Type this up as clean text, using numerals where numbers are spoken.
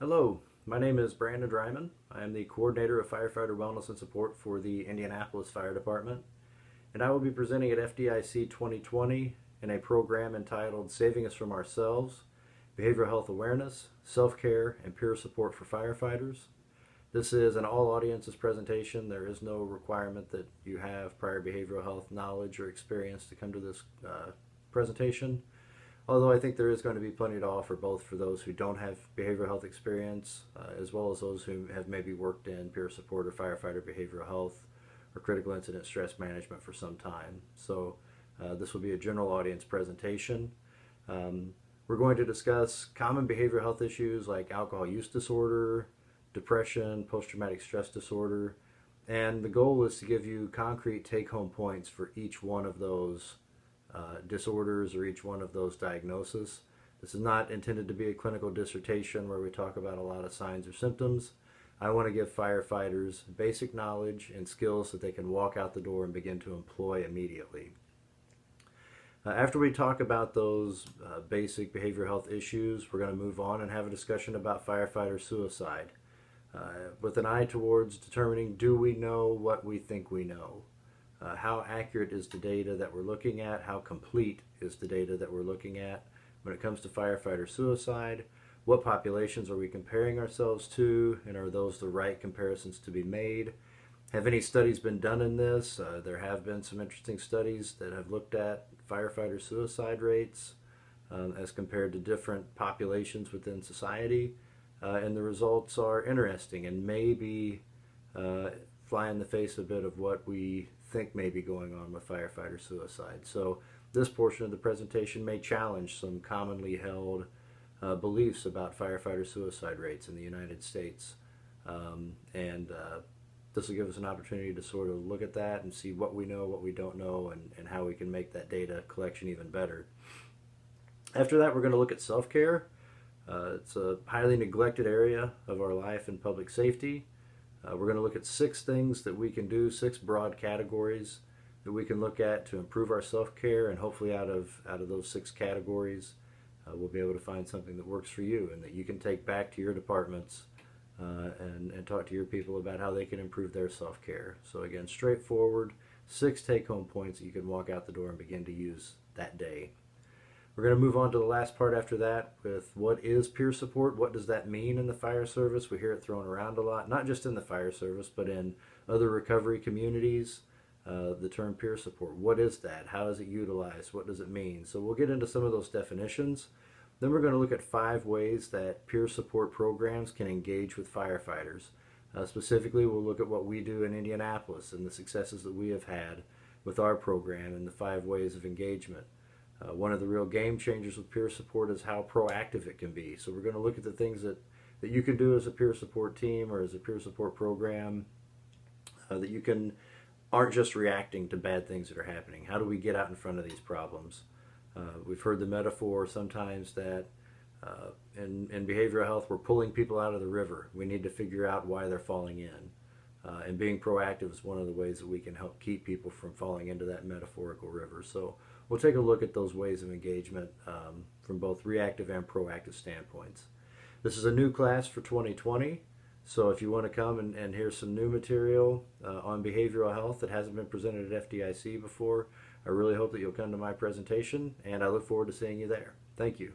Hello, my name is Brandon Dryman. I am the coordinator of firefighter wellness and support for the Indianapolis Fire Department, and I will be presenting at FDIC 2020 in a program entitled Saving Us from Ourselves, Behavioral Health Awareness, Self-Care, and Peer Support for Firefighters. This is an all audiences presentation. There is no requirement that you have prior behavioral health knowledge or experience to come to this presentation. Although I think there is going to be plenty to offer both for those who don't have behavioral health experience as well as those who have maybe worked in peer support or firefighter behavioral health or critical incident stress management for some time. So this will be a general audience presentation. We're going to discuss common behavioral health issues like alcohol use disorder, depression, post-traumatic stress disorder, and the goal is to give you concrete take-home points for each one of those disorders or each one of those diagnoses. This is not intended to be a clinical dissertation where we talk about a lot of signs or symptoms. I want to give firefighters basic knowledge and skills that they can walk out the door and begin to employ immediately. After we talk about those basic behavioral health issues, we're going to move on and have a discussion about firefighter suicide with an eye towards determining, do we know what we think we know? How accurate is the data that we're looking at? How complete is the data that we're looking at when it comes to firefighter suicide? What populations are we comparing ourselves to, and are those the right comparisons to be made? Have any studies been done in this? There have been some interesting studies that have looked at firefighter suicide rates as compared to different populations within society, and the results are interesting and maybe fly in the face a bit of what we think may be going on with firefighter suicide. So this portion of the presentation may challenge some commonly held beliefs about firefighter suicide rates in the United States. This will give us an opportunity to sort of look at that and see what we know, what we don't know, and how we can make that data collection even better. After that, we're going to look at self-care. It's a highly neglected area of our life and public safety. We're going to look at 6 things that we can do, 6 broad categories that we can look at to improve our self-care, and hopefully out of those 6 categories we'll be able to find something that works for you and that you can take back to your departments and talk to your people about how they can improve their self-care. So again, straightforward, 6 take-home points that you can walk out the door and begin to use that day. We're going to move on to the last part after that with what is peer support? What does that mean in the fire service? We hear it thrown around a lot, not just in the fire service, but in other recovery communities. The term peer support, what is that? How is it utilized? What does it mean? So we'll get into some of those definitions. Then we're going to look at 5 ways that peer support programs can engage with firefighters. Specifically, we'll look at what we do in Indianapolis and the successes that we have had with our program and the 5 ways of engagement. One of the real game changers with peer support is how proactive it can be. So we're going to look at the things that you can do as a peer support team or as a peer support program that you aren't just reacting to bad things that are happening. How do we get out in front of these problems? We've heard the metaphor sometimes that in behavioral health we're pulling people out of the river. We need to figure out why they're falling in. And being proactive is one of the ways that we can help keep people from falling into that metaphorical river. So we'll take a look at those ways of engagement from both reactive and proactive standpoints. This is a new class for 2020, so if you want to come and hear some new material on behavioral health that hasn't been presented at FDIC before, I really hope that you'll come to my presentation, and I look forward to seeing you there. Thank you.